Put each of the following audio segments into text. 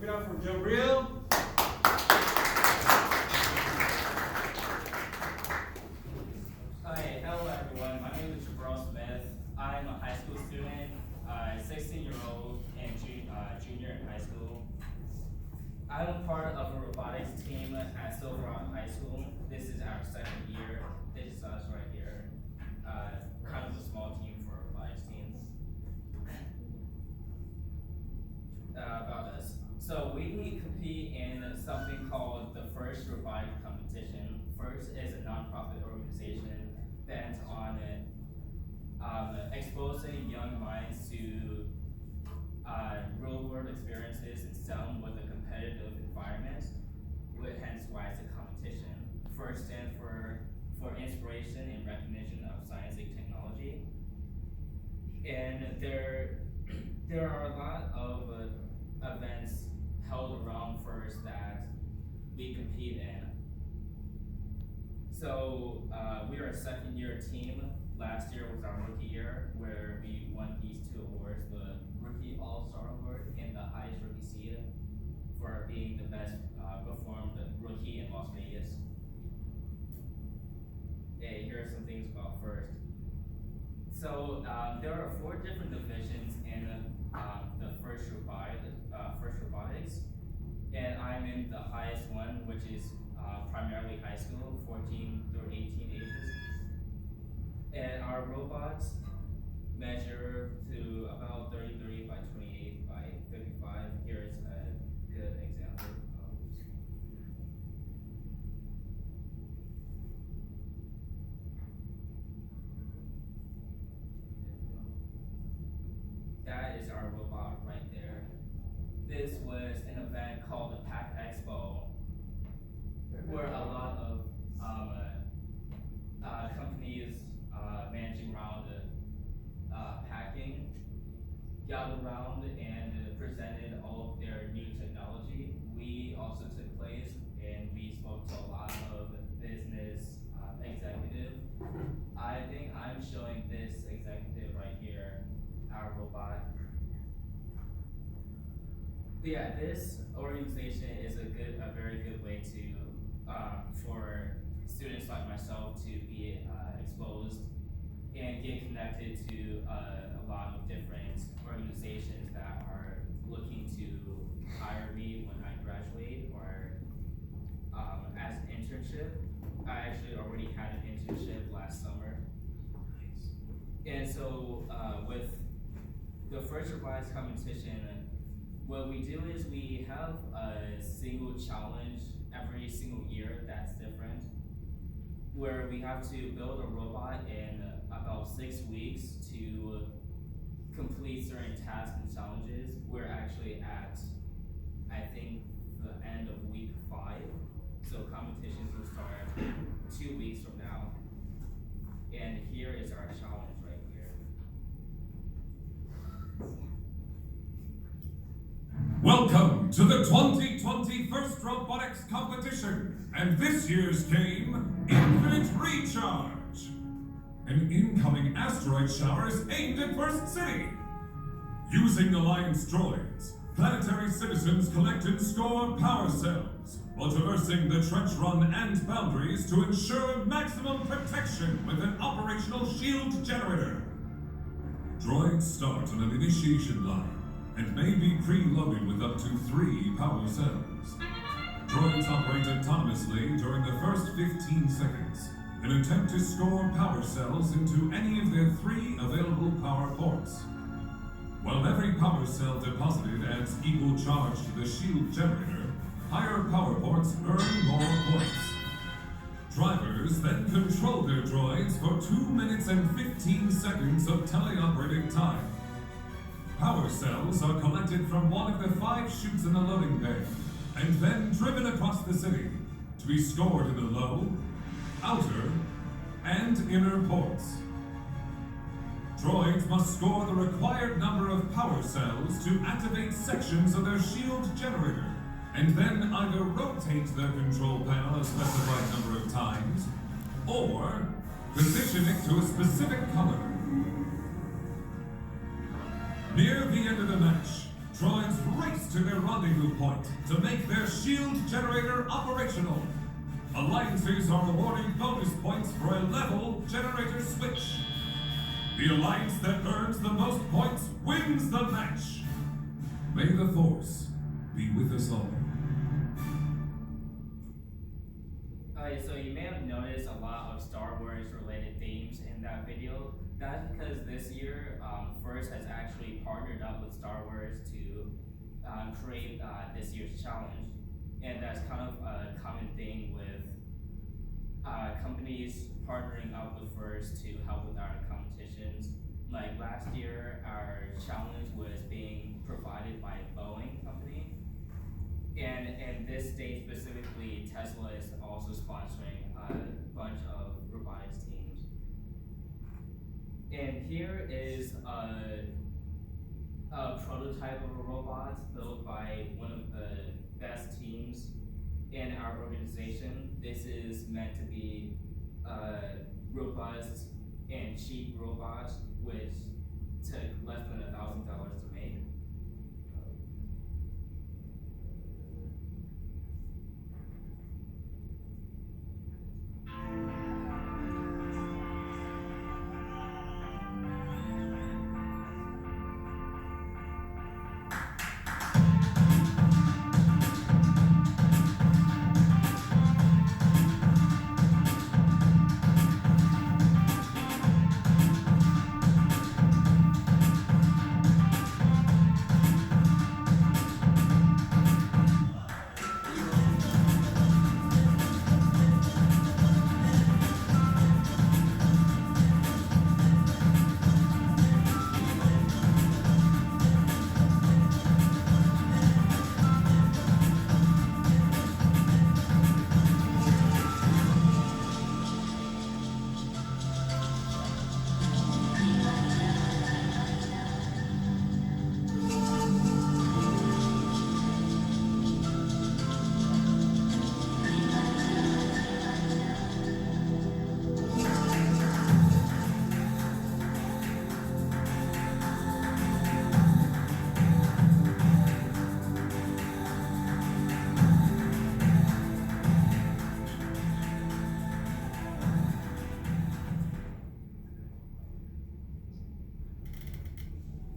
it up for Jabril. Hi, hello everyone. My name is Jabril Smith. I'm a high school student, 16-year-old and junior in high school. I'm a part of a robotics team at Silver Rock High School. This is our second year. This is us right here. Kind of a small team for robotics teams. About us. So we compete in something called the First Robotics Competition. First is a nonprofit organization bent on exposing young minds to real-world experiences in STEM with a competitive environment, hence why it's a competition. First stands for inspiration and recognition of science and technology. And there are a lot of events held around first that we compete in. So we are a second-year team. Last year was our rookie year, where we won these two awards: the Rookie All-Star Award and the highest rookie seed for being the best performed rookie in Las Vegas. Hey, here are some things about first. So there are 4 different divisions in the first robotics, and I'm in the highest one, which is primarily high school, 14 through 18 ages. And our robots measure to about 33 by 28 by 55. Here is a good example. That is our robot right there. This was an event called the Pack Expo, where a lot of companies managing around packing gathered around and presented all of their new technology. We also took place and we spoke to a lot of business executives. I think I'm showing this executive right here, our robot. But yeah, this organization is a very good way to for students like myself to be exposed and get connected to a lot of different organizations that are looking to hire me when I graduate or as an internship. I actually already had an internship last summer. And so with the first robotics competition, what we do is we have a single challenge every single year that's different, where we have to build a robot in about 6 weeks to complete certain tasks and challenges. We're actually at, I think, the end of week 5. So competitions will start 2 weeks from now. And here is our challenge right here. Welcome to the 2020 First Robotics Competition, and this year's game, Infinite Recharge. An incoming asteroid shower is aimed at First City. Using Alliance droids, planetary citizens collect and score power cells, while traversing the trench run and boundaries to ensure maximum protection with an operational shield generator. Droids start on an initiation line and may be preloaded with up to 3 power cells. Droids operate autonomously during the first 15 seconds and attempt to score power cells into any of their 3 available power ports. While every power cell deposited adds equal charge to the shield generator, higher power ports earn more points. Drivers then control their droids for 2 minutes and 15 seconds of teleoperated time. Power cells are collected from one of the 5 chutes in the loading bay, and then driven across the city to be scored in the low, outer, and inner ports. Droids must score the required number of power cells to activate sections of their shield generator, and then either rotate their control panel a specified number of times, or position it to a specific color. Near the end of the match, droids race to to their rendezvous point to make their shield generator operational. Alliances are awarding bonus points for a level generator switch. The alliance that earns the most points wins the match. May the Force be with us all. Okay, so you may have noticed a lot of Star Wars related themes in that video. That's because this year, First has actually partnered up with Star Wars to create this year's challenge. And that's kind of a common thing with companies partnering up with First to help with our competitions. Like last year, our challenge was being provided by Boeing company. And this day specifically, Tesla is also sponsoring a bunch of robotics teams. And here is a prototype of a robot built by one of the best teams in our organization. This is meant to be a robust and cheap robot, which took less than $1,000 to make.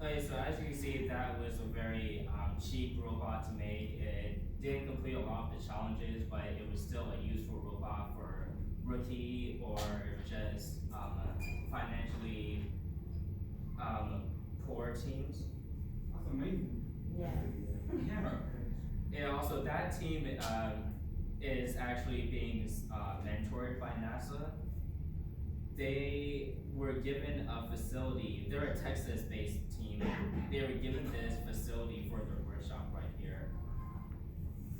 Okay, so as you can see, that was a very cheap robot to make. It didn't complete a lot of the challenges, but it was still a useful robot for rookie or just financially poor teams. That's amazing. Yeah. Yeah. And also that team is actually being mentored by NASA. They were given a facility. They're a Texas-based team. They were given this facility for their workshop right here,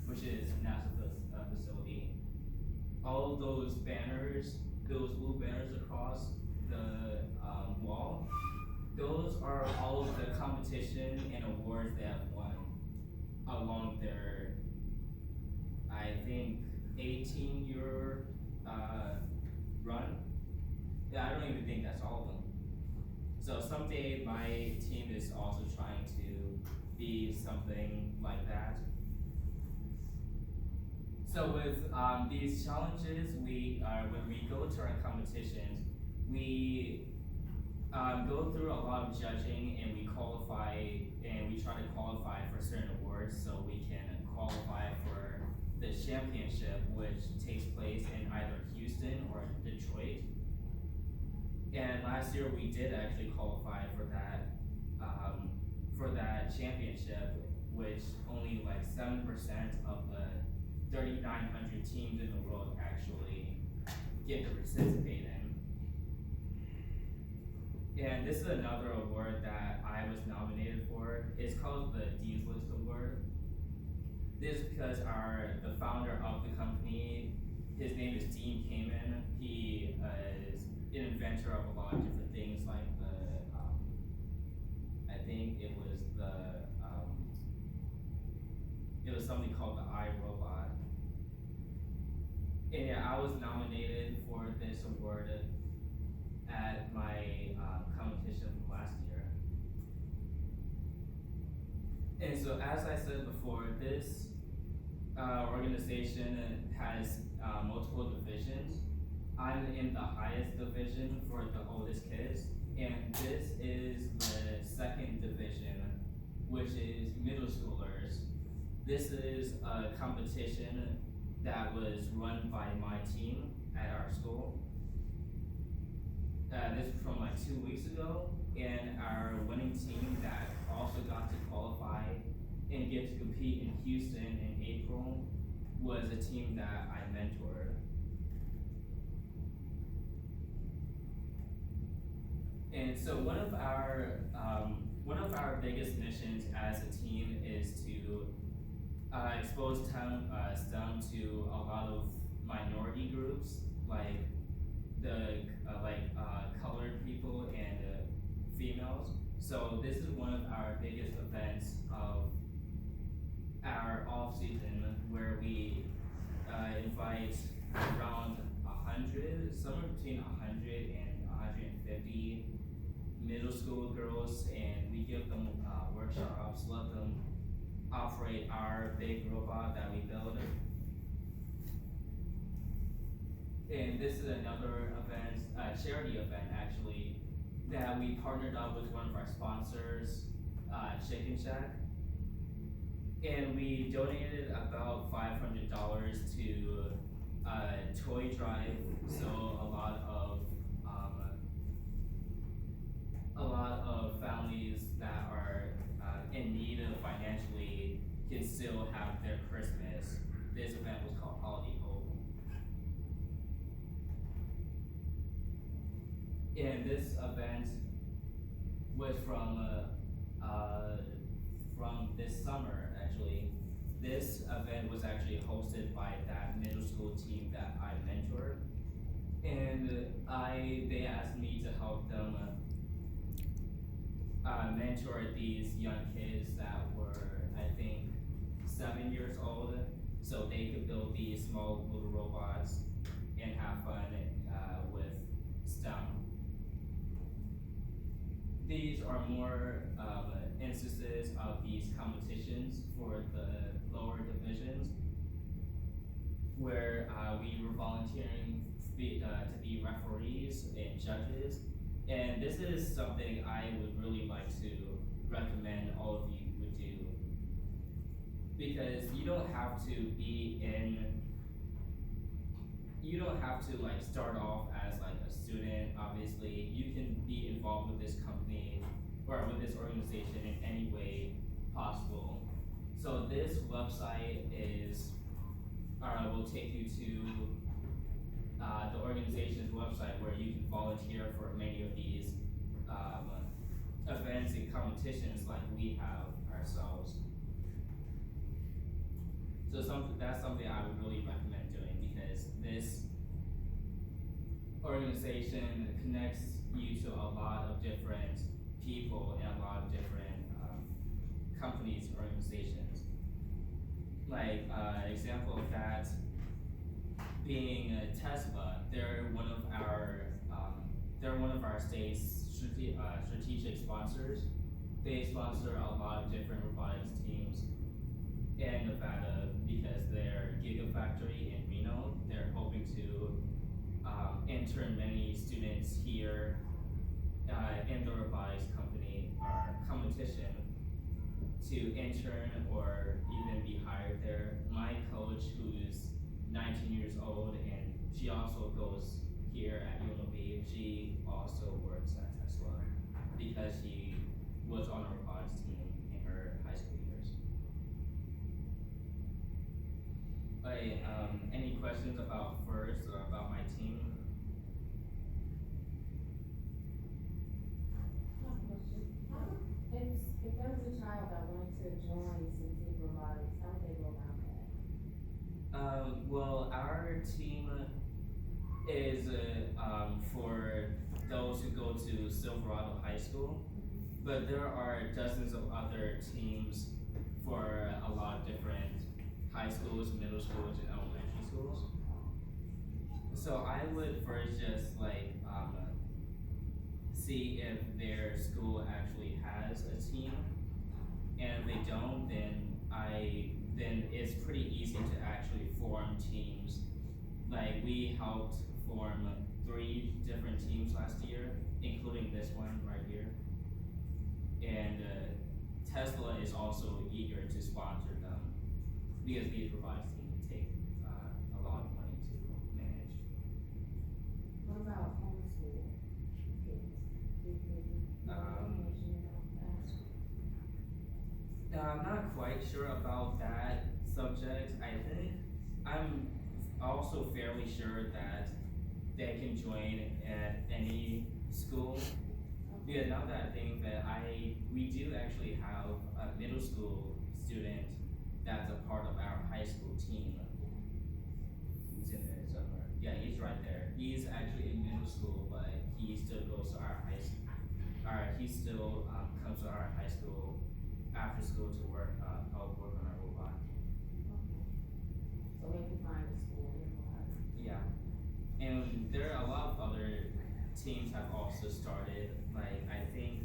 which is NASA's facility. All of those banners, those blue banners across the wall, those are all of the competition and awards they have won along their, I think, 18-year run. Yeah, I don't even think that's all of them. So someday my team is also trying to be something like that. So with these challenges, when we go to our competitions, we go through a lot of judging and we qualify and we try to qualify for certain awards so we can qualify for the championship, which takes place in either Houston or Detroit. And last year we did actually qualify for that championship, which only like 7% of the 3,900 teams in the world actually get to participate in. And this is another award that I was nominated for. It's called the Dean's List Award. This is because the founder of the company, his name is Dean Kamen. He is an inventor of a lot of different things like I think it was something called the iRobot. And yeah, I was nominated for this award at my competition from last year. And so, as I said before, this organization has multiple divisions. I'm in the highest division for the oldest kids, and this is the second division, which is middle schoolers. This is a competition that was run by my team at our school. This was from like 2 weeks ago, and our winning team that also got to qualify and get to compete in Houston in April was a team that I mentored. And so one of our biggest missions as a team is to expose STEM to a lot of minority groups, like colored people and females. So this is one of our biggest events of our off season, where we invite around 100, somewhere between 100 and 150 middle school girls, and we give them workshops, let them operate our big robot that we build. And this is another event, charity event actually, that we partnered up with one of our sponsors, Chicken Shack. And we donated about $500 to a toy drive, so a lot of families that are in need of financially can still have their Christmas. This event was called Holiday Hope. And this event was from this summer, actually. This event was actually hosted by that middle school team that I mentored. And they asked me to help them mentor these young kids that were, I think, 7 years old, so they could build these small little robots and have fun with STEM. These are more instances of these competitions for the lower divisions, where we were volunteering to be referees and judges. And this is something I would really like to recommend all of you would do, because you don't have to like start off as like a student. Obviously, you can be involved with this company or with this organization in any way possible. So this website will take you to the organization's website, where you can volunteer for many of these events and competitions like we have ourselves. So that's something I would really recommend doing, because this organization connects you to a lot of different people and a lot of different companies and organizations. Like example of that being Tesla. They're one of our state's strategic sponsors. They sponsor a lot of different robotics teams in Nevada, because their Gigafactory in Reno, they're hoping to intern many students here in the robotics company or competition to intern or even be hired there. My coach, who's 19 years old, and she also goes here at UNLV, she also works at Tesla because she was on a robotics team in her high school years. Any questions about FIRST or about my team? If there was a child that wanted to join CT Robotics, how would they go about that? Well, our team is for those who go to Silverado High School, but there are dozens of other teams for a lot of different high schools, middle schools, and elementary schools. So I would first just see if their school actually has a team, And if they don't, then it's pretty easy to actually form teams. Like we helped form 3 different teams last year, including this one right here. And Tesla is also eager to sponsor them because these robotics teams take a lot of money to manage. What about homeschool kids? Do you know information about that? I'm not quite sure about that subject. I think I'm also fairly sure that they can join at any school. Because now that I think that we do actually have a middle school student that's a part of our high school team. He's in there somewhere. Yeah, he's right there. He's actually in middle school, but he still goes to our high school. He still comes to our high school after school to help work on our robot. So maybe find a school nearby. Yeah, and there are a lot of other teams have also started. Like I think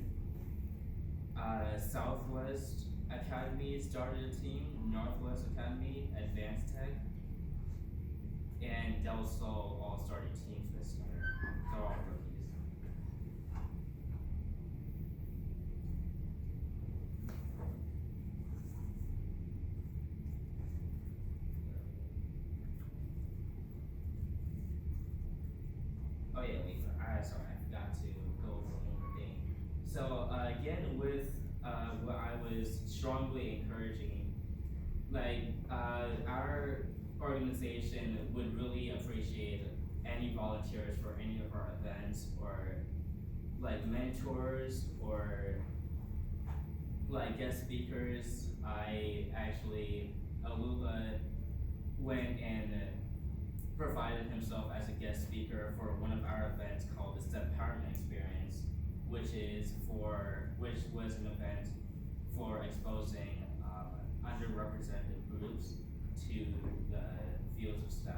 Southwest Academy started a team, Northwest Academy, Advanced Tech, and Del Sol all started teams this year. They're all rookies. Oh yeah, wait. Sorry, I forgot to go over one more thing. So again, with what I was strongly encouraging, like our organization would really appreciate any volunteers for any of our events, or like mentors, or like guest speakers. I actually Alula went and provided himself as a guest speaker for one of our events called the Step Empowerment Experience, which was an event for exposing underrepresented groups to the fields of STEM.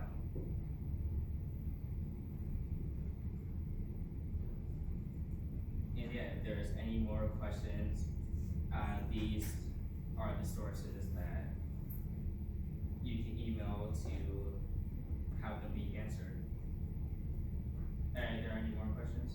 And yeah, if there's any more questions, these are the sources that you can email to have them be answered. Are there any more questions?